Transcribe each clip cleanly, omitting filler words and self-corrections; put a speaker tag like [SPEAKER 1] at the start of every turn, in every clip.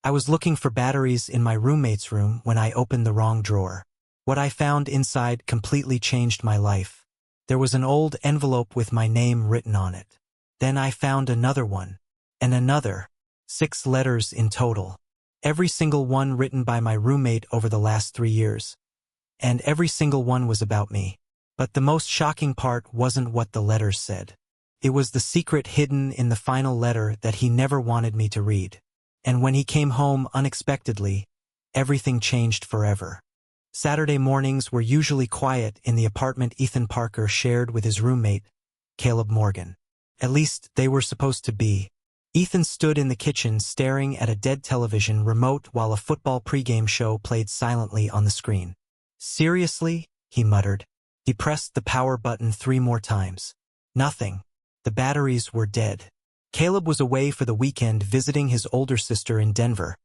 [SPEAKER 1] I was looking for batteries in my roommate's room when I opened the wrong drawer. What I found inside completely changed my life. There was an old envelope with my name written on it. Then I found another one, and another, 6 letters in total. Every single one written by my roommate over the last 3 years. And every single one was about me. But the most shocking part wasn't what the letters said. It was the secret hidden in the final letter that he never wanted me to read. And when he came home unexpectedly, everything changed forever. Saturday mornings were usually quiet in the apartment Ethan Parker shared with his roommate, Caleb Morgan. At least they were supposed to be. Ethan stood in the kitchen staring at a dead television remote while a football pregame show played silently on the screen. "Seriously?" he muttered. He pressed the power button 3 more times. Nothing. The batteries were dead. Caleb was away for the weekend visiting his older sister in Denver,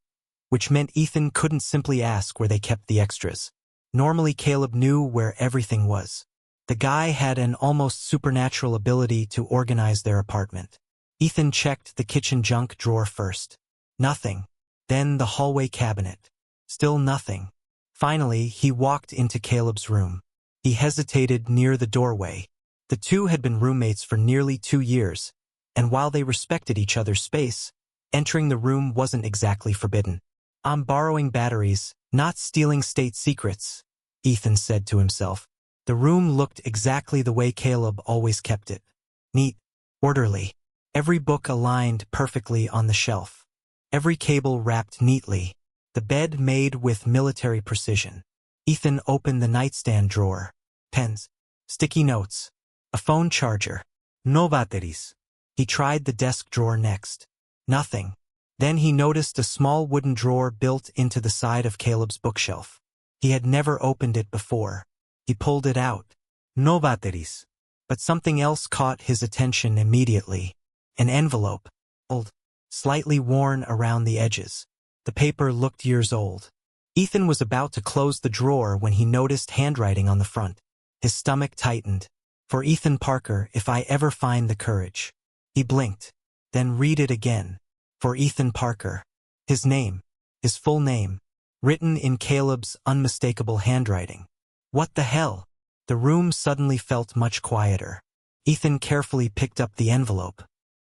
[SPEAKER 1] which meant Ethan couldn't simply ask where they kept the extras. Normally Caleb knew where everything was. The guy had an almost supernatural ability to organize their apartment. Ethan checked the kitchen junk drawer first. Nothing. Then the hallway cabinet. Still nothing. Finally, he walked into Caleb's room. He hesitated near the doorway. The two had been roommates for nearly 2 years, and while they respected each other's space, entering the room wasn't exactly forbidden. "I'm borrowing batteries, not stealing state secrets," Ethan said to himself. The room looked exactly the way Caleb always kept it. Neat, orderly. Every book aligned perfectly on the shelf. Every cable wrapped neatly. The bed made with military precision. Ethan opened the nightstand drawer. Pens. Sticky notes. A phone charger. No batteries. He tried the desk drawer next. Nothing. Then he noticed a small wooden drawer built into the side of Caleb's bookshelf. He had never opened it before. He pulled it out. No batteries. But something else caught his attention immediately. An envelope. Old. Slightly worn around the edges. The paper looked years old. Ethan was about to close the drawer when he noticed handwriting on the front. His stomach tightened. "For Ethan Parker, if I ever find the courage." He blinked. Then read it again. "For Ethan Parker." His name. His full name. Written in Caleb's unmistakable handwriting. What the hell? The room suddenly felt much quieter. Ethan carefully picked up the envelope.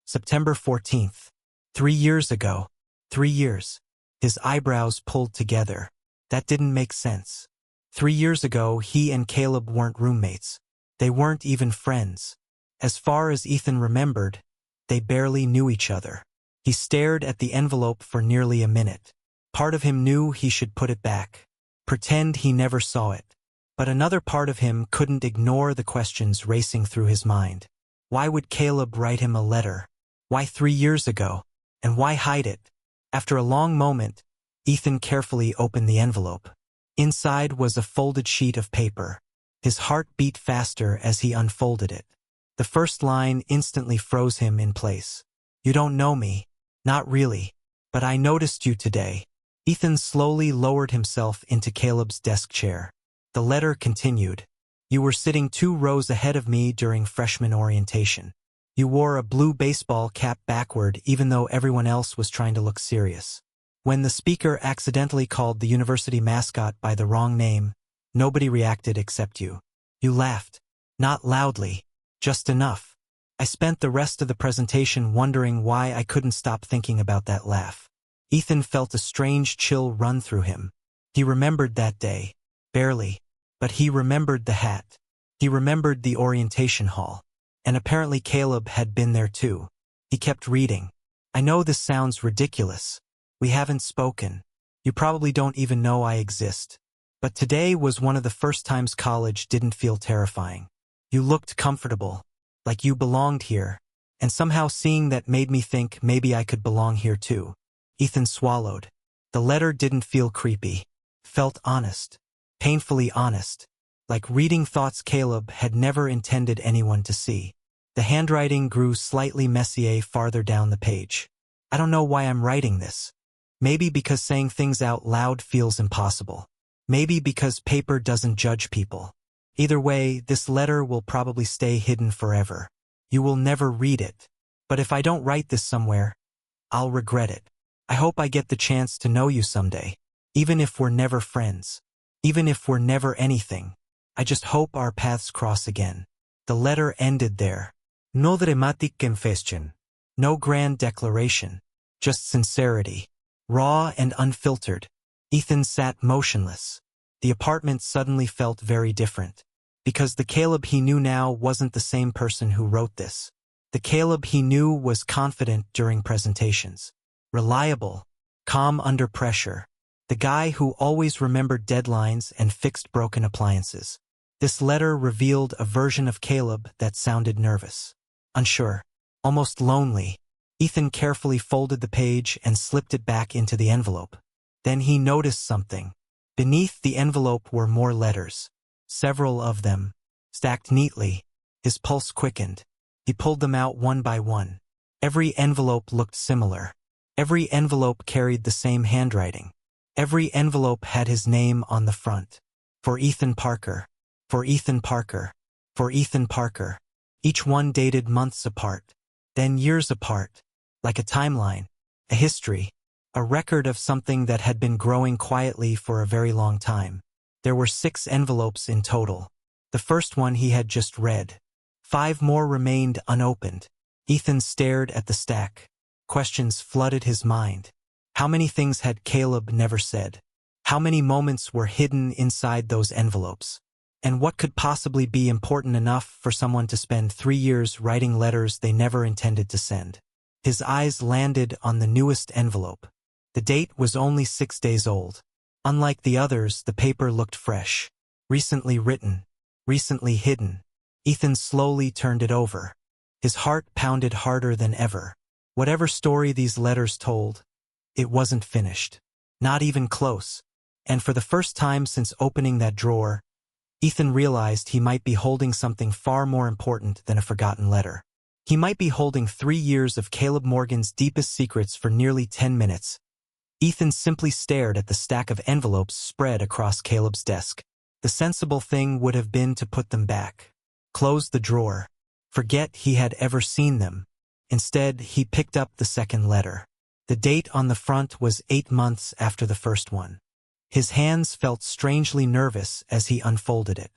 [SPEAKER 1] September 14th. 3 years ago. 3 years. His eyebrows pulled together. That didn't make sense. 3 years ago, he and Caleb weren't roommates. They weren't even friends. As far as Ethan remembered, they barely knew each other. He stared at the envelope for nearly a minute. Part of him knew he should put it back. Pretend he never saw it. But another part of him couldn't ignore the questions racing through his mind. Why would Caleb write him a letter? Why 3 years ago? And why hide it? After a long moment, Ethan carefully opened the envelope. Inside was a folded sheet of paper. His heart beat faster as he unfolded it. The first line instantly froze him in place. "You don't know me. Not really. But I noticed you today." Ethan slowly lowered himself into Caleb's desk chair. The letter continued. "You were sitting 2 rows ahead of me during freshman orientation. You wore a blue baseball cap backward even though everyone else was trying to look serious. When the speaker accidentally called the university mascot by the wrong name, nobody reacted except you. You laughed. Not loudly. Just enough. I spent the rest of the presentation wondering why I couldn't stop thinking about that laugh." Ethan felt a strange chill run through him. He remembered that day. Barely. But he remembered the hat. He remembered the orientation hall. And apparently Caleb had been there too. He kept reading. "I know this sounds ridiculous. We haven't spoken. You probably don't even know I exist. But today was one of the first times college didn't feel terrifying. You looked comfortable, like you belonged here, and somehow seeing that made me think maybe I could belong here too." Ethan swallowed. The letter didn't feel creepy. Felt honest. Painfully honest. Like reading thoughts Caleb had never intended anyone to see. The handwriting grew slightly messier farther down the page. "I don't know why I'm writing this. Maybe because saying things out loud feels impossible. Maybe because paper doesn't judge people. Either way, this letter will probably stay hidden forever. You will never read it. But if I don't write this somewhere, I'll regret it. I hope I get the chance to know you someday. Even if we're never friends. Even if we're never anything. I just hope our paths cross again. The letter ended there. No dramatic confession. No grand declaration. Just sincerity. Raw and unfiltered. Ethan sat motionless. The apartment suddenly felt very different. Because the Caleb he knew now wasn't the same person who wrote this. The Caleb he knew was confident during presentations. Reliable. Calm under pressure. The guy who always remembered deadlines and fixed broken appliances. This letter revealed a version of Caleb that sounded nervous. Unsure. Almost lonely. Ethan carefully folded the page and slipped it back into the envelope. Then he noticed something. Beneath the envelope were more letters. Several of them. Stacked neatly. His pulse quickened. He pulled them out one by one. Every envelope looked similar. Every envelope carried the same handwriting. Every envelope had his name on the front. For Ethan Parker. For Ethan Parker. For Ethan Parker. Each one dated months apart. Then years apart. Like a timeline. A history. A record of something that had been growing quietly for a very long time. There were 6 envelopes in total. The first one he had just read. 5 more remained unopened. Ethan stared at the stack. Questions flooded his mind. How many things had Caleb never said? How many moments were hidden inside those envelopes? And what could possibly be important enough for someone to spend 3 years writing letters they never intended to send? His eyes landed on the newest envelope. The date was only 6 days old. Unlike the others, the paper looked fresh. Recently written. Recently hidden. Ethan slowly turned it over. His heart pounded harder than ever. Whatever story these letters told, it wasn't finished. Not even close. And for the first time since opening that drawer, Ethan realized he might be holding something far more important than a forgotten letter. He might be holding 3 years of Caleb Morgan's deepest secrets for nearly 10 minutes. Ethan simply stared at the stack of envelopes spread across Caleb's desk. The sensible thing would have been to put them back. Close the drawer. Forget he had ever seen them. Instead, he picked up the second letter. The date on the front was 8 months after the first one. His hands felt strangely nervous as he unfolded it.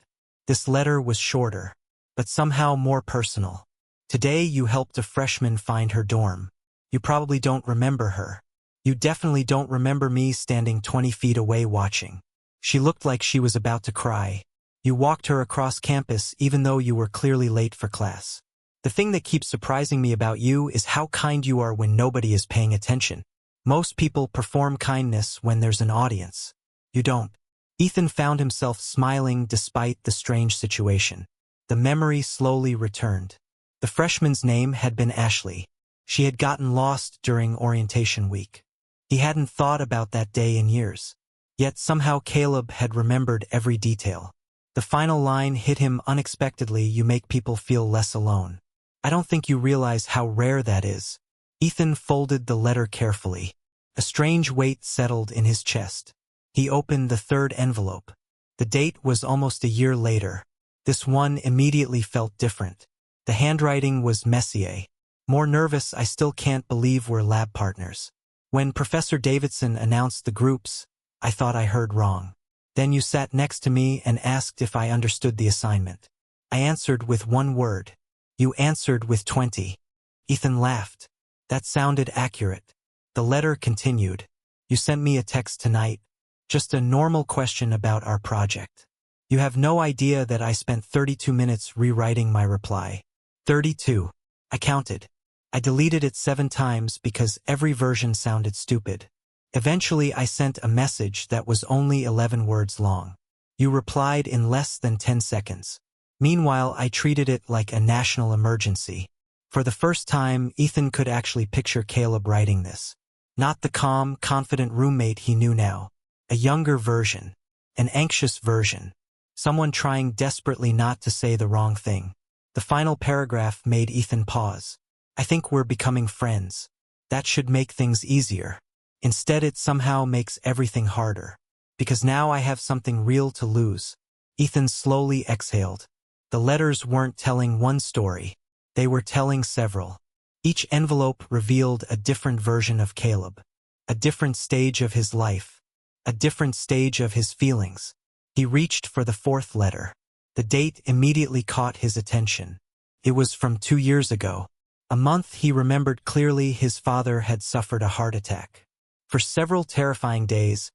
[SPEAKER 1] This letter was shorter, but somehow more personal. Today you helped a freshman find her dorm. You probably don't remember her. You definitely don't remember me standing 20 feet away watching. She looked like she was about to cry. You walked her across campus even though you were clearly late for class. The thing that keeps surprising me about you is how kind you are when nobody is paying attention. Most people perform kindness when there's an audience. You don't. Ethan found himself smiling despite the strange situation. The memory slowly returned. The freshman's name had been Ashley. She had gotten lost during orientation week. He hadn't thought about that day in years. Yet somehow Caleb had remembered every detail. The final line hit him unexpectedly. You make people feel less alone. I don't think you realize how rare that is. Ethan folded the letter carefully. A strange weight settled in his chest. He opened the third envelope. The date was almost a year later. This one immediately felt different. The handwriting was Messier. More nervous. I still can't believe we're lab partners. When Professor Davidson announced the groups, I thought I heard wrong. Then you sat next to me and asked if I understood the assignment. I answered with 1 word. You answered with 20. Ethan laughed. That sounded accurate. The letter continued. You sent me a text tonight. Just a normal question about our project. You have no idea that I spent 32 minutes rewriting my reply. 32. I counted. I deleted it 7 times because every version sounded stupid. Eventually I sent a message that was only 11 words long. You replied in less than 10 seconds. Meanwhile, I treated it like a national emergency. For the first time, Ethan could actually picture Caleb writing this. Not the calm, confident roommate he knew now. A younger version. An anxious version. Someone trying desperately not to say the wrong thing. The final paragraph made Ethan pause. I think we're becoming friends. That should make things easier. Instead, it somehow makes everything harder. Because now I have something real to lose. Ethan slowly exhaled. The letters weren't telling one story. They were telling several. Each envelope revealed a different version of Caleb. A different stage of his life. A different stage of his feelings. He reached for the fourth letter. The date immediately caught his attention. It was from 2 years ago. A month he remembered clearly. His father had suffered a heart attack. For several terrifying days,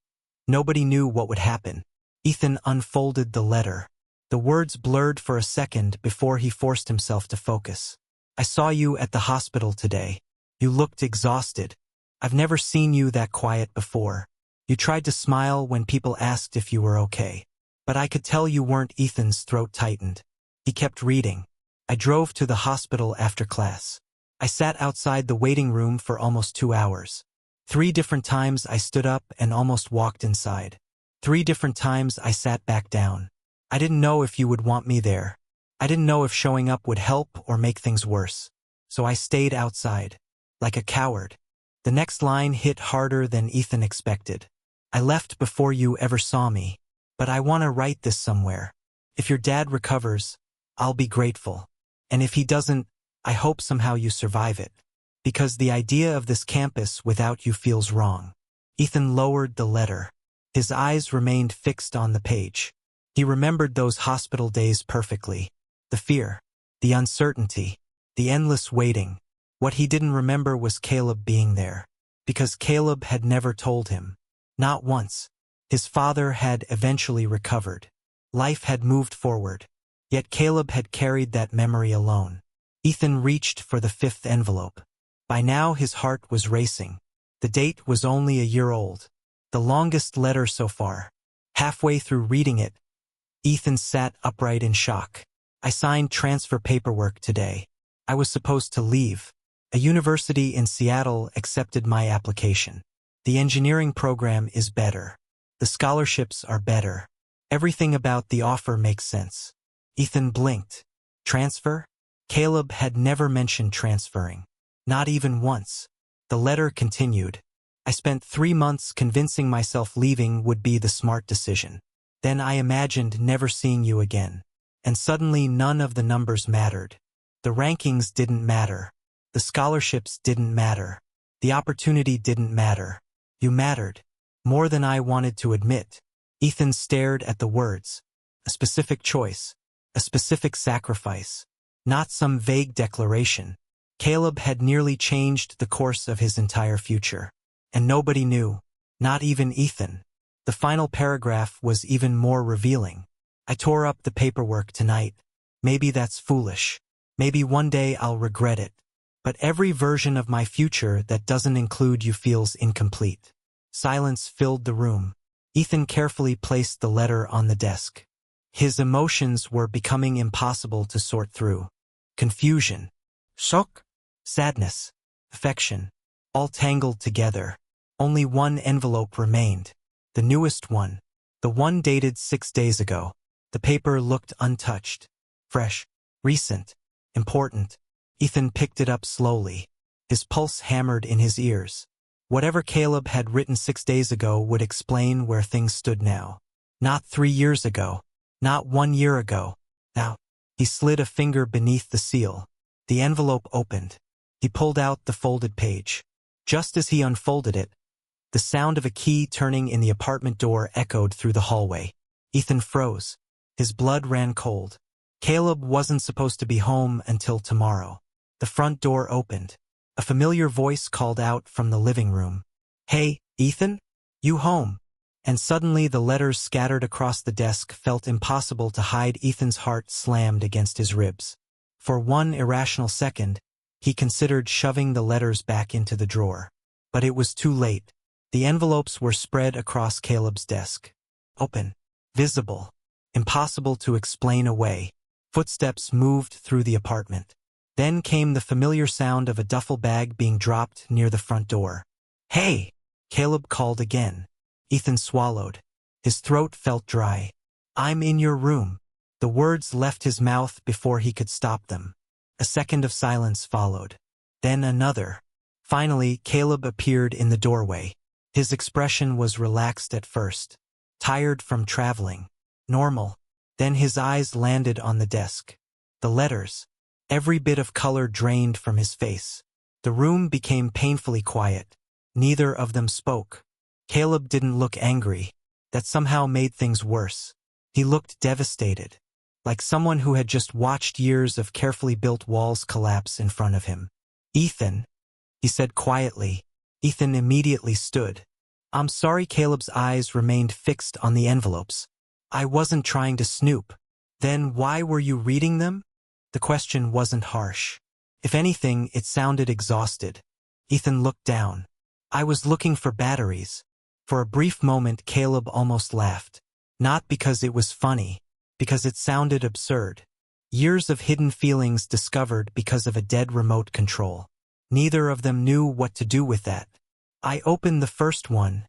[SPEAKER 1] nobody knew what would happen. Ethan unfolded the letter. The words blurred for a second before he forced himself to focus. I saw you at the hospital today. You looked exhausted. I've never seen you that quiet before. You tried to smile when people asked if you were okay. But I could tell you weren't. Ethan's throat tightened. He kept reading. I drove to the hospital after class. I sat outside the waiting room for almost 2 hours. 3 different times I stood up and almost walked inside. 3 different times I sat back down. I didn't know if you would want me there. I didn't know if showing up would help or make things worse. So I stayed outside. Like a coward. The next line hit harder than Ethan expected. I left before you ever saw me. But I want to write this somewhere. If your dad recovers, I'll be grateful. And if he doesn't, I hope somehow you survive it. Because the idea of this campus without you feels wrong. Ethan lowered the letter. His eyes remained fixed on the page. He remembered those hospital days perfectly. The fear, the uncertainty, the endless waiting. What he didn't remember was Caleb being there. Because Caleb had never told him. Not once. His father had eventually recovered. Life had moved forward. Yet Caleb had carried that memory alone. Ethan reached for the 5th envelope. By now his heart was racing. The date was only a year old. The longest letter so far. Halfway through reading it, Ethan sat upright in shock. I signed transfer paperwork today. I was supposed to leave. A university in Seattle accepted my application. The engineering program is better. The scholarships are better. Everything about the offer makes sense. Ethan blinked. Transfer? Caleb had never mentioned transferring. Not even once. The letter continued. I spent 3 months convincing myself leaving would be the smart decision. Then I imagined never seeing you again. And suddenly none of the numbers mattered. The rankings didn't matter. The scholarships didn't matter. The opportunity didn't matter. You mattered. More than I wanted to admit. Ethan stared at the words. A specific choice. A specific sacrifice. Not some vague declaration. Caleb had nearly changed the course of his entire future. And nobody knew. Not even Ethan. The final paragraph was even more revealing. I tore up the paperwork tonight. Maybe that's foolish. Maybe one day I'll regret it. But every version of my future that doesn't include you feels incomplete. Silence filled the room. Ethan carefully placed the letter on the desk. His emotions were becoming impossible to sort through. Confusion. Shock. Sadness. Affection. All tangled together. Only one envelope remained. The newest one. The one dated 6 days ago. The paper looked untouched. Fresh. Recent. Important. Ethan picked it up slowly. His pulse hammered in his ears. Whatever Caleb had written 6 days ago would explain where things stood now. Not 3 years ago. Not 1 year ago. Now. He slid a finger beneath the seal. The envelope opened. He pulled out the folded page. Just as he unfolded it, the sound of a key turning in the apartment door echoed through the hallway. Ethan froze. His blood ran cold. Caleb wasn't supposed to be home until tomorrow. The front door opened. A familiar voice called out from the living room. Hey, Ethan? You home? And suddenly the letters scattered across the desk felt impossible to hide. Ethan's heart slammed against his ribs. For one irrational second, he considered shoving the letters back into the drawer. But it was too late. The envelopes were spread across Caleb's desk. Open. Visible. Impossible to explain away. Footsteps moved through the apartment. Then came the familiar sound of a duffel bag being dropped near the front door. Hey! Caleb called again. Ethan swallowed. His throat felt dry. I'm in your room. The words left his mouth before he could stop them. A second of silence followed. Then another. Finally, Caleb appeared in the doorway. His expression was relaxed at first. Tired from traveling. Normal. Then his eyes landed on the desk. The letters. Every bit of color drained from his face. The room became painfully quiet. Neither of them spoke. Caleb didn't look angry. That somehow made things worse. He looked devastated, like someone who had just watched years of carefully built walls collapse in front of him. "Ethan," he said quietly. Ethan immediately stood. "I'm sorry." Caleb's eyes remained fixed on the envelopes. "I wasn't trying to snoop." "Then why were you reading them?" The question wasn't harsh. If anything, it sounded exhausted. Ethan looked down. "I was looking for batteries." For a brief moment, Caleb almost laughed. Not because it was funny, because it sounded absurd. Years of hidden feelings discovered because of a dead remote control. Neither of them knew what to do with that. "I opened the first one,"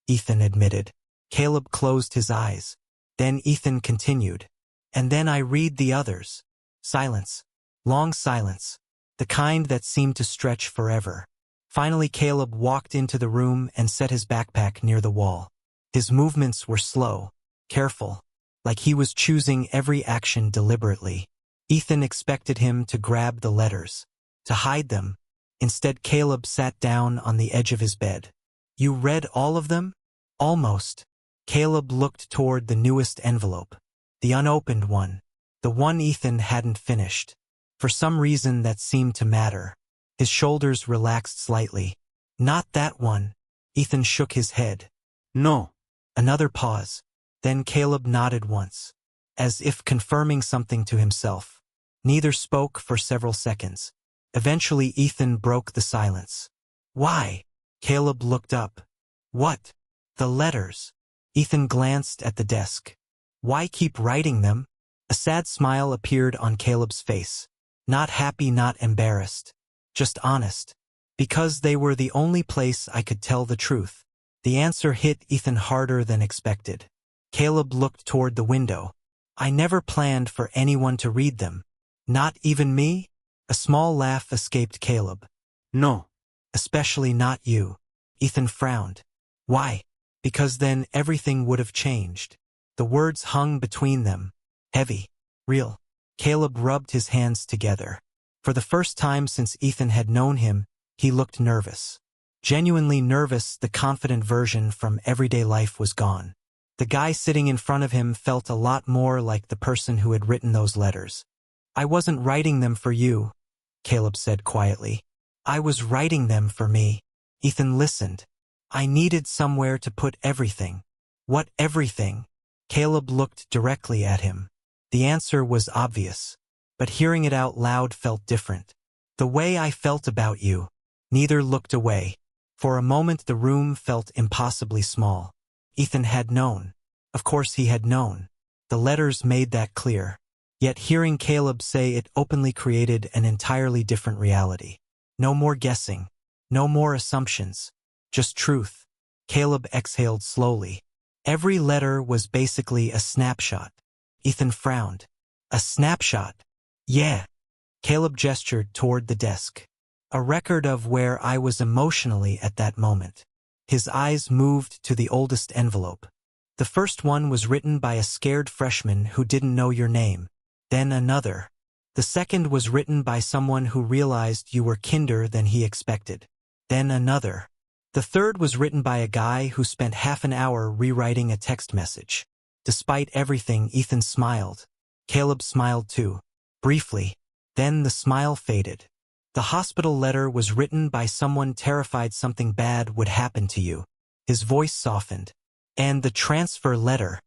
[SPEAKER 1] Ethan admitted. Caleb closed his eyes. Then Ethan continued. "And then I read the others." Silence. Long silence. The kind that seemed to stretch forever. Finally, Caleb walked into the room and set his backpack near the wall. His movements were slow, careful, like he was choosing every action deliberately. Ethan expected him to grab the letters, to hide them. Instead, Caleb sat down on the edge of his bed. "You read all of them?" "Almost." Caleb looked toward the newest envelope. The unopened one. The one Ethan hadn't finished. For some reason that seemed to matter. His shoulders relaxed slightly. "Not that one." Ethan shook his head. "No." Another pause. Then Caleb nodded once, as if confirming something to himself. Neither spoke for several seconds. Eventually, Ethan broke the silence. "Why?" Caleb looked up. "What?" "The letters." Ethan glanced at the desk. "Why keep writing them?" A sad smile appeared on Caleb's face. Not happy, not embarrassed. Just honest. "Because they were the only place I could tell the truth." The answer hit Ethan harder than expected. Caleb looked toward the window. "I never planned for anyone to read them." "Not even me?" A small laugh escaped Caleb. "No. Especially not you." Ethan frowned. "Why?" "Because then everything would have changed." The words hung between them. Heavy. Real. Caleb rubbed his hands together. For the first time since Ethan had known him, he looked nervous. Genuinely nervous. The confident version from everyday life was gone. The guy sitting in front of him felt a lot more like the person who had written those letters. "I wasn't writing them for you," Caleb said quietly. "I was writing them for me." Ethan listened. "I needed somewhere to put everything." "What everything?" Caleb looked directly at him. The answer was obvious, but hearing it out loud felt different. "The way I felt about you." Neither looked away. For a moment the room felt impossibly small. Ethan had known. Of course he had known. The letters made that clear. Yet hearing Caleb say it openly created an entirely different reality. No more guessing. No more assumptions. Just truth. Caleb exhaled slowly. Every letter was basically a snapshot. Ethan frowned. "A snapshot?" "Yeah." Caleb gestured toward the desk. "A record of where I was emotionally at that moment." His eyes moved to the oldest envelope. "The first one was written by a scared freshman who didn't know your name. Then another. The second was written by someone who realized you were kinder than he expected. Then another. The third was written by a guy who spent half an hour rewriting a text message." Despite everything, Ethan smiled. Caleb smiled too. Briefly. Then the smile faded. "The hospital letter was written by someone terrified something bad would happen to you." His voice softened. "And the transfer letter."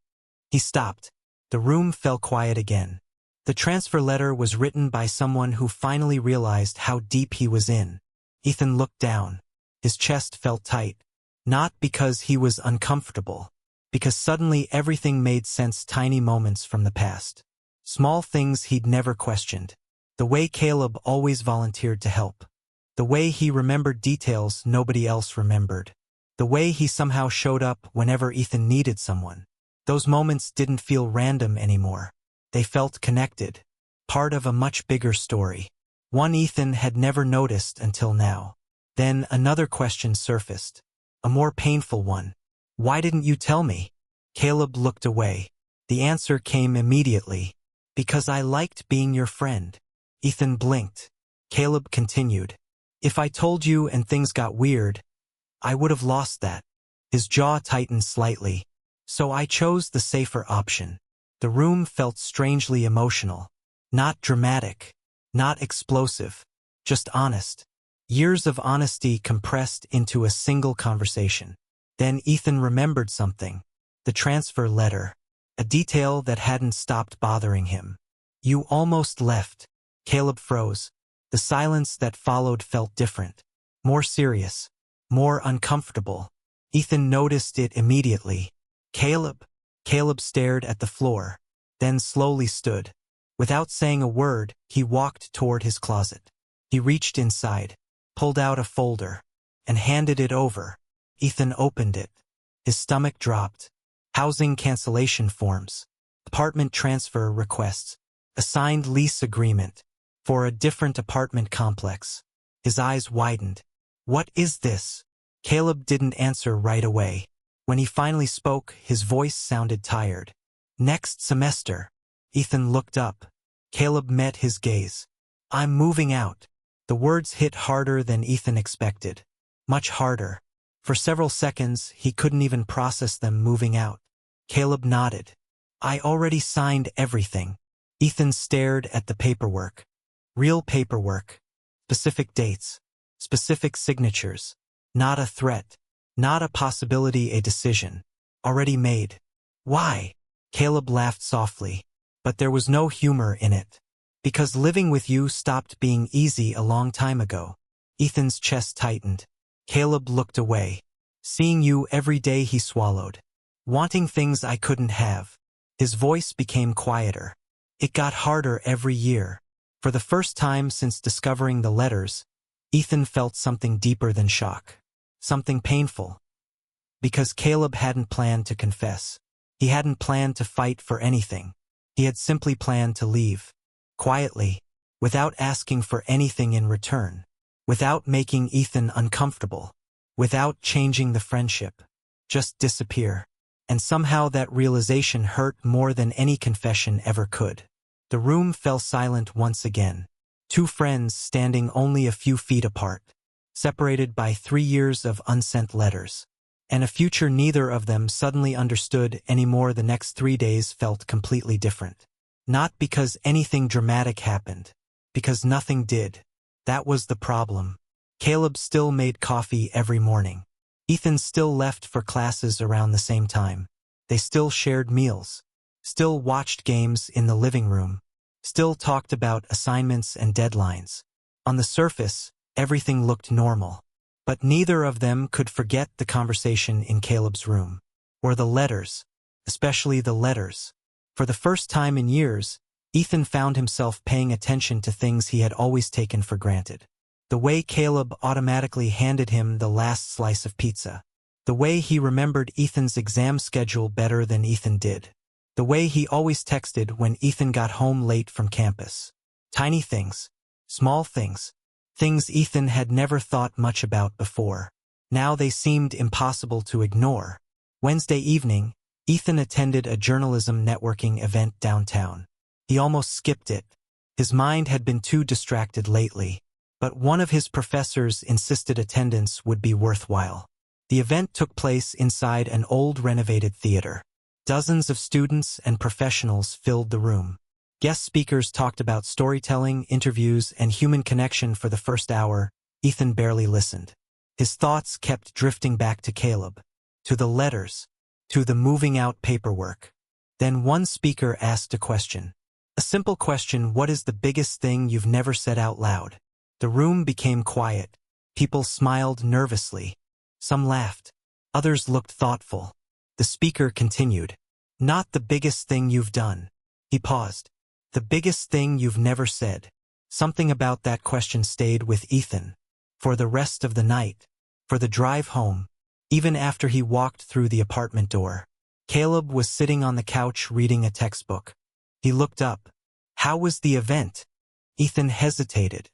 [SPEAKER 1] He stopped. The room fell quiet again. "The transfer letter was written by someone who finally realized how deep he was in." Ethan looked down. His chest felt tight. Not because he was uncomfortable. Because suddenly everything made sense. Tiny moments from the past. Small things he'd never questioned. The way Caleb always volunteered to help. The way he remembered details nobody else remembered. The way he somehow showed up whenever Ethan needed someone. Those moments didn't feel random anymore. They felt connected. Part of a much bigger story. One Ethan had never noticed until now. Then another question surfaced. A more painful one. "Why didn't you tell me?" Caleb looked away. The answer came immediately. "Because I liked being your friend." Ethan blinked. Caleb continued. "If I told you and things got weird, I would have lost that. His jaw tightened slightly. So I chose the safer option. The room felt strangely emotional. Not dramatic. Not explosive. Just honest. Years of honesty compressed into a single conversation. Then Ethan remembered something. The transfer letter. A detail that hadn't stopped bothering him. You almost left. Caleb froze. The silence that followed felt different. More serious. More uncomfortable. Ethan noticed it immediately. Caleb? Caleb stared at the floor, then slowly stood. Without saying a word, he walked toward his closet. He reached inside, pulled out a folder, and handed it over. Ethan opened it. His stomach dropped. Housing cancellation forms. Apartment transfer requests. A signed lease agreement. For a different apartment complex. His eyes widened. What is this? Caleb didn't answer right away. When he finally spoke, his voice sounded tired. Next semester. Ethan looked up. Caleb met his gaze. I'm moving out. The words hit harder than Ethan expected. Much harder. For several seconds, he couldn't even process them moving out. Caleb nodded. I already signed everything. Ethan stared at the paperwork. Real paperwork. Specific dates. Specific signatures. Not a threat. Not a possibility, a decision. Already made. Why? Caleb laughed softly. But there was no humor in it. Because living with you stopped being easy a long time ago. Ethan's chest tightened. Caleb looked away. Seeing you every day, he swallowed. Wanting things I couldn't have. His voice became quieter. It got harder every year. For the first time since discovering the letters, Ethan felt something deeper than shock. Something painful. Because Caleb hadn't planned to confess. He hadn't planned to fight for anything. He had simply planned to leave. Quietly. Without asking for anything in return. Without making Ethan uncomfortable. Without changing the friendship. Just disappear. And somehow that realization hurt more than any confession ever could. The room fell silent once again. Two friends standing only a few feet apart. Separated by 3 years of unsent letters. And a future neither of them suddenly understood anymore. The next 3 days felt completely different. Not because anything dramatic happened. Because nothing did. That was the problem. Caleb still made coffee every morning. Ethan still left for classes around the same time. They still shared meals. Still watched games in the living room. Still talked about assignments and deadlines. On the surface, everything looked normal. But neither of them could forget the conversation in Caleb's room. Or the letters. Especially the letters. For the first time in years, Ethan found himself paying attention to things he had always taken for granted. The way Caleb automatically handed him the last slice of pizza. The way he remembered Ethan's exam schedule better than Ethan did. The way he always texted when Ethan got home late from campus. Tiny things. Small things. Things Ethan had never thought much about before. Now they seemed impossible to ignore. Wednesday evening, Ethan attended a journalism networking event downtown. He almost skipped it. His mind had been too distracted lately. But one of his professors insisted attendance would be worthwhile. The event took place inside an old renovated theater. Dozens of students and professionals filled the room. Guest speakers talked about storytelling, interviews, and human connection for the first hour. Ethan barely listened. His thoughts kept drifting back to Caleb, to the letters, to the moving out paperwork. Then one speaker asked a question. A simple question: what is the biggest thing you've never said out loud? The room became quiet. People smiled nervously. Some laughed. Others looked thoughtful. The speaker continued. Not the biggest thing you've done. He paused. The biggest thing you've never said. Something about that question stayed with Ethan. For the rest of the night. For the drive home. Even after he walked through the apartment door. Caleb was sitting on the couch reading a textbook. He looked up. How was the event? Ethan hesitated.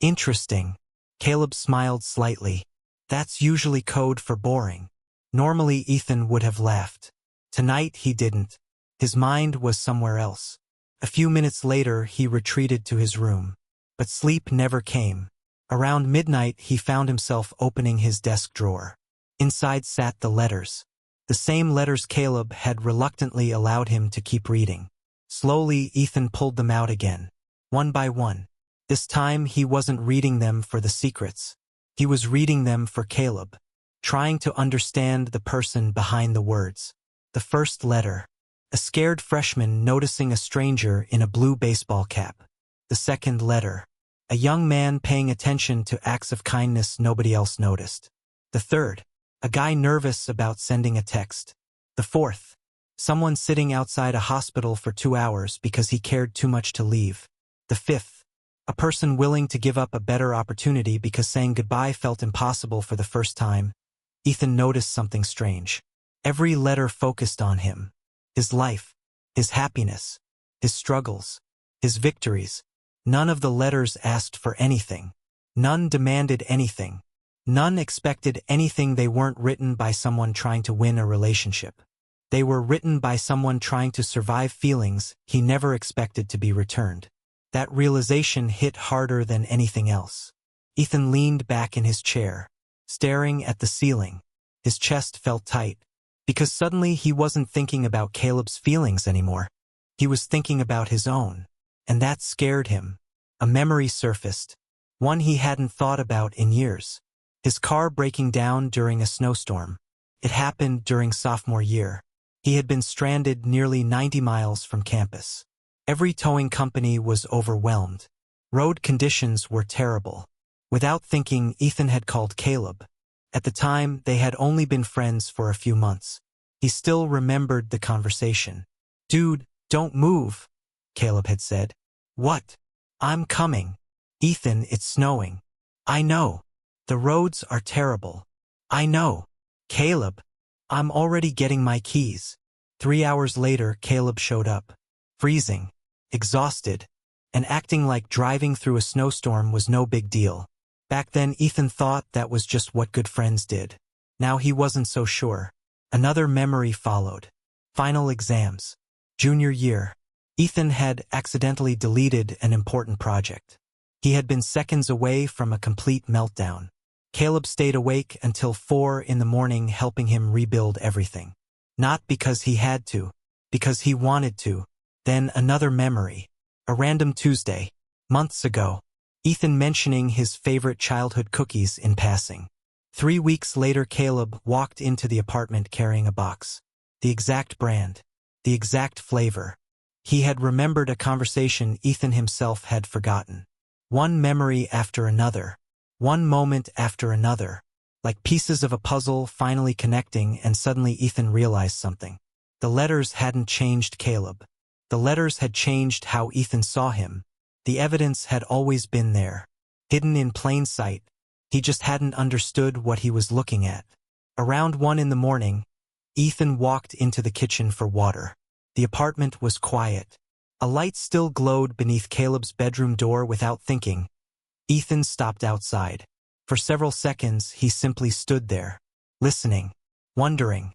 [SPEAKER 1] Interesting. Caleb smiled slightly. That's usually code for boring. Normally Ethan would have laughed. Tonight he didn't. His mind was somewhere else. A few minutes later he retreated to his room. But sleep never came. Around midnight he found himself opening his desk drawer. Inside sat the letters. The same letters Caleb had reluctantly allowed him to keep reading. Slowly, Ethan pulled them out again, one by one. This time, he wasn't reading them for the secrets. He was reading them for Caleb, trying to understand the person behind the words. The first letter. A scared freshman noticing a stranger in a blue baseball cap. The second letter. A young man paying attention to acts of kindness nobody else noticed. The third. A guy nervous about sending a text. The fourth. Someone sitting outside a hospital for 2 hours because he cared too much to leave. The fifth. A person willing to give up a better opportunity because saying goodbye felt impossible for the first time. Ethan noticed something strange. Every letter focused on him. His life. His happiness. His struggles. His victories. None of the letters asked for anything. None demanded anything. None expected anything. They weren't written by someone trying to win a relationship. They were written by someone trying to survive feelings he never expected to be returned. That realization hit harder than anything else. Ethan leaned back in his chair, staring at the ceiling. His chest felt tight, because suddenly he wasn't thinking about Caleb's feelings anymore. He was thinking about his own, and that scared him. A memory surfaced, one he hadn't thought about in years. His car breaking down during a snowstorm. It happened during sophomore year. He had been stranded nearly 90 miles from campus. Every towing company was overwhelmed. Road conditions were terrible. Without thinking, Ethan had called Caleb. At the time, they had only been friends for a few months. He still remembered the conversation. "Dude, don't move," Caleb had said. "What?" "I'm coming." "Ethan, it's snowing." "I know. The roads are terrible." "I know." "Caleb, I'm already getting my keys." 3 hours later, Caleb showed up. Freezing, exhausted, and acting like driving through a snowstorm was no big deal. Back then, Ethan thought that was just what good friends did. Now he wasn't so sure. Another memory followed. Final exams. Junior year. Ethan had accidentally deleted an important project. He had been seconds away from a complete meltdown. Caleb stayed awake until 4 in the morning helping him rebuild everything. Not because he had to, because he wanted to. Then another memory. A random Tuesday. Months ago. Ethan mentioning his favorite childhood cookies in passing. 3 weeks later, Caleb walked into the apartment carrying a box. The exact brand. The exact flavor. He had remembered a conversation Ethan himself had forgotten. One memory after another. One moment after another. Like pieces of a puzzle finally connecting, and suddenly Ethan realized something. The letters hadn't changed Caleb. The letters had changed how Ethan saw him. The evidence had always been there. Hidden in plain sight. He just hadn't understood what he was looking at. Around 1 in the morning, Ethan walked into the kitchen for water. The apartment was quiet. A light still glowed beneath Caleb's bedroom door. Without thinking, Ethan stopped outside. For several seconds, he simply stood there, listening, wondering.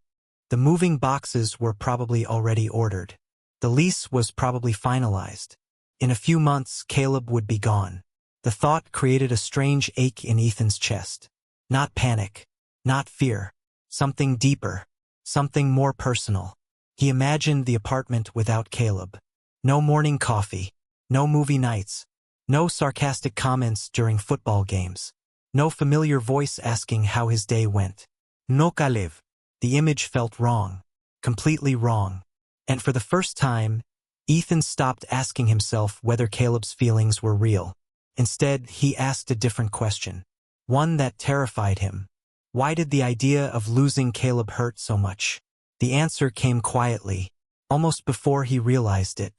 [SPEAKER 1] The moving boxes were probably already ordered. The lease was probably finalized. In a few months, Caleb would be gone. The thought created a strange ache in Ethan's chest. Not panic, not fear. Something deeper, something more personal. He imagined the apartment without Caleb. No morning coffee, no movie nights, no sarcastic comments during football games, no familiar voice asking how his day went. No Caleb. The image felt wrong, completely wrong. And for the first time, Ethan stopped asking himself whether Caleb's feelings were real. Instead, he asked a different question, one that terrified him. Why did the idea of losing Caleb hurt so much? The answer came quietly, almost before he realized it.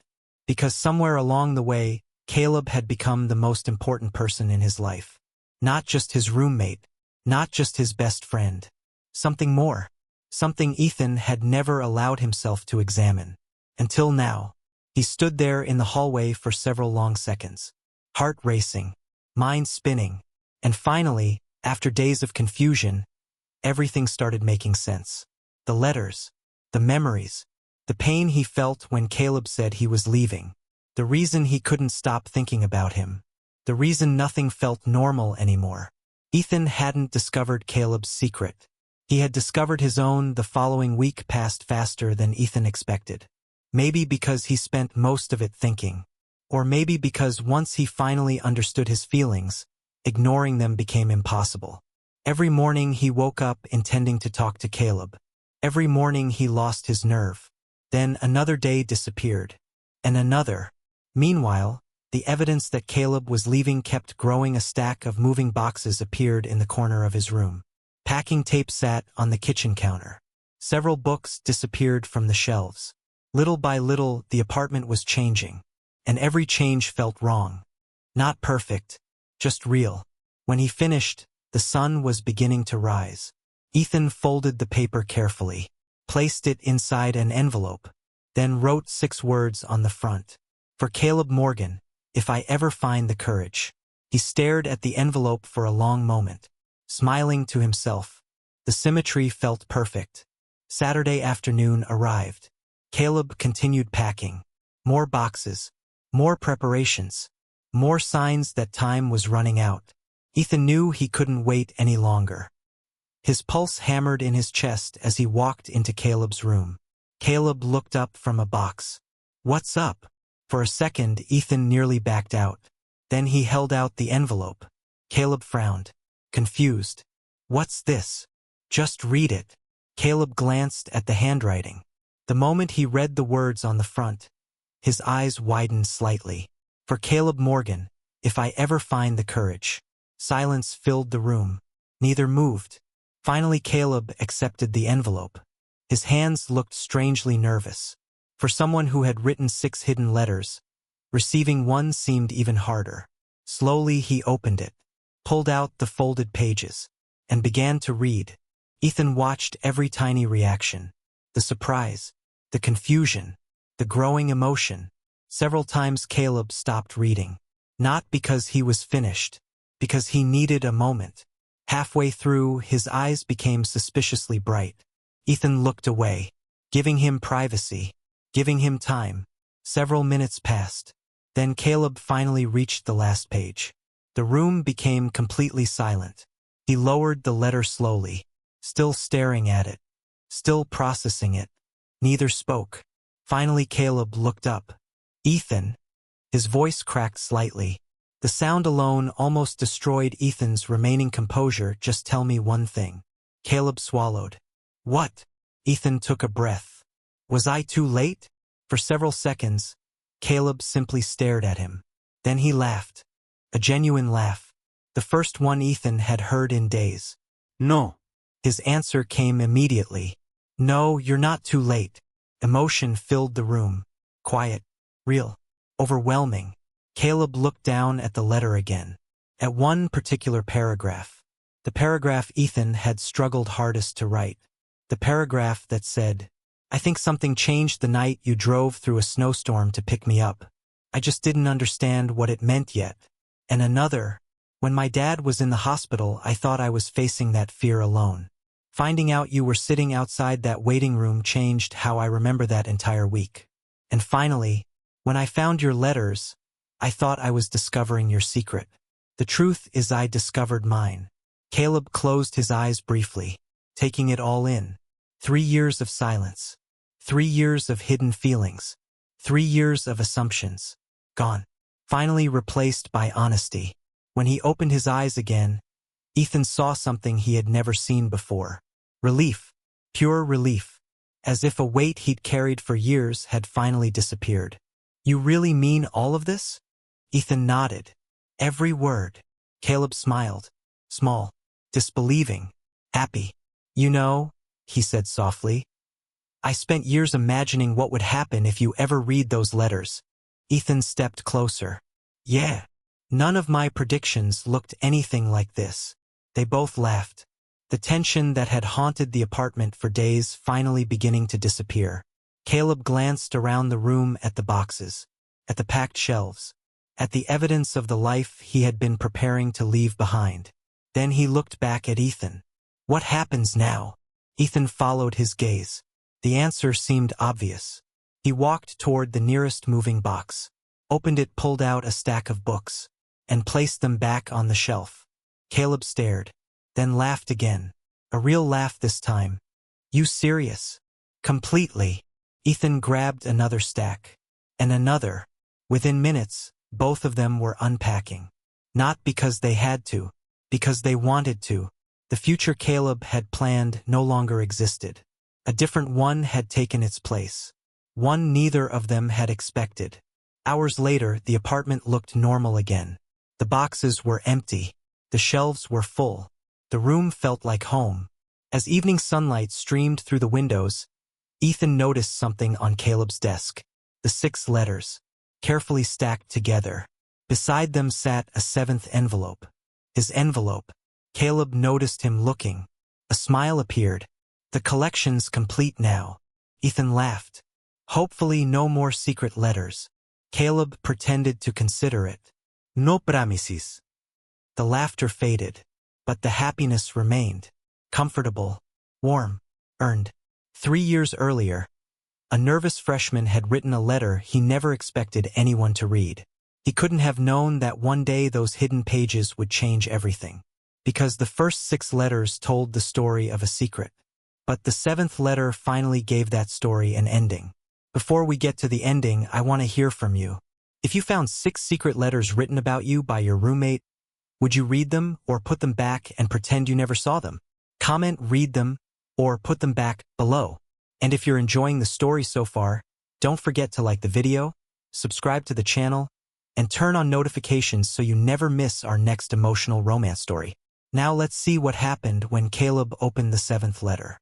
[SPEAKER 1] Because somewhere along the way, Caleb had become the most important person in his life. Not just his roommate, not just his best friend. Something more. Something Ethan had never allowed himself to examine. Until now. He stood there in the hallway for several long seconds. Heart racing, mind spinning. And finally, after days of confusion, everything started making sense. The letters, the memories, the pain he felt when Caleb said he was leaving. The reason he couldn't stop thinking about him. The reason nothing felt normal anymore. Ethan hadn't discovered Caleb's secret. He had discovered his own. The following week passed faster than Ethan expected. Maybe because he spent most of it thinking. Or maybe because once he finally understood his feelings, ignoring them became impossible. Every morning he woke up intending to talk to Caleb. Every morning he lost his nerve. Then another day disappeared. And another. Meanwhile, the evidence that Caleb was leaving kept growing. A stack of moving boxes appeared in the corner of his room. Packing tape sat on the kitchen counter. Several books disappeared from the shelves. Little by little, the apartment was changing. And every change felt wrong. Not perfect, just real. When he finished, the sun was beginning to rise. Ethan folded the paper carefully, placed it inside an envelope, then wrote 6 words on the front. For Caleb Morgan, if I ever find the courage. He stared at the envelope for a long moment, smiling to himself. The symmetry felt perfect. Saturday afternoon arrived. Caleb continued packing. More boxes. More preparations. More signs that time was running out. Ethan knew he couldn't wait any longer. His pulse hammered in his chest as he walked into Caleb's room. Caleb looked up from a box. What's up? For a second, Ethan nearly backed out. Then he held out the envelope. Caleb frowned, confused. What's this? Just read it. Caleb glanced at the handwriting. The moment he read the words on the front, his eyes widened slightly. For Caleb Morgan, if I ever find the courage. Silence filled the room. Neither moved. Finally, Caleb accepted the envelope. His hands looked strangely nervous. For someone who had written 6 hidden letters, receiving one seemed even harder. Slowly he opened it, pulled out the folded pages, and began to read. Ethan watched every tiny reaction. The surprise, the confusion, the growing emotion. Several times Caleb stopped reading. Not because he was finished, because he needed a moment. Halfway through, his eyes became suspiciously bright. Ethan looked away, giving him privacy, giving him time. Several minutes passed. Then Caleb finally reached the last page. The room became completely silent. He lowered the letter slowly, still staring at it, still processing it. Neither spoke. Finally, Caleb looked up. Ethan. His voice cracked slightly. The sound alone almost destroyed Ethan's remaining composure. Just tell me one thing. Caleb swallowed. What? Ethan took a breath. Was I too late? For several seconds, Caleb simply stared at him. Then he laughed. A genuine laugh. The first one Ethan had heard in days. No. His answer came immediately. No, you're not too late. Emotion filled the room. Quiet. Real. Overwhelming. Caleb looked down at the letter again. At one particular paragraph. The paragraph Ethan had struggled hardest to write. The paragraph that said, I think something changed the night you drove through a snowstorm to pick me up. I just didn't understand what it meant yet. And another, when my dad was in the hospital, I thought I was facing that fear alone. Finding out you were sitting outside that waiting room changed how I remember that entire week. And finally, when I found your letters, I thought I was discovering your secret. The truth is I discovered mine. Caleb closed his eyes briefly, taking it all in. 3 years of silence. 3 years of hidden feelings. 3 years of assumptions. Gone. Finally replaced by honesty. When he opened his eyes again, Ethan saw something he had never seen before. Relief. Pure relief. As if a weight he'd carried for years had finally disappeared. You really mean all of this? Ethan nodded. Every word. Caleb smiled. Small. Disbelieving. Happy. You know, he said softly, I spent years imagining what would happen if you ever read those letters. Ethan stepped closer. Yeah. None of my predictions looked anything like this. They both laughed. The tension that had haunted the apartment for days finally beginning to disappear. Caleb glanced around the room at the boxes, at the packed shelves, at the evidence of the life he had been preparing to leave behind. Then he looked back at Ethan. What happens now? Ethan followed his gaze. The answer seemed obvious. He walked toward the nearest moving box, opened it, pulled out a stack of books, and placed them back on the shelf. Caleb stared, then laughed again. A real laugh this time. You serious? Completely. Ethan grabbed another stack. And another. Within minutes, both of them were unpacking. Not because they had to, because they wanted to. The future Caleb had planned no longer existed. A different one had taken its place. One neither of them had expected. Hours later, the apartment looked normal again. The boxes were empty. The shelves were full. The room felt like home. As evening sunlight streamed through the windows, Ethan noticed something on Caleb's desk. The 6 letters, carefully stacked together. Beside them sat a 7th envelope. His envelope. Caleb noticed him looking. A smile appeared. The collection's complete now. Ethan laughed. Hopefully no more secret letters. Caleb pretended to consider it. No promises. The laughter faded, but the happiness remained. Comfortable, warm, earned. 3 years earlier, a nervous freshman had written a letter he never expected anyone to read. He couldn't have known that one day those hidden pages would change everything. Because the first 6 letters told the story of a secret. But the 7th letter finally gave that story an ending. Before we get to the ending, I want to hear from you. If you found 6 secret letters written about you by your roommate, would you read them or put them back and pretend you never saw them? Comment, read them, or put them back below. And if you're enjoying the story so far, don't forget to like the video, subscribe to the channel, and turn on notifications so you never miss our next emotional romance story. Now let's see what happened when Caleb opened the 7th letter.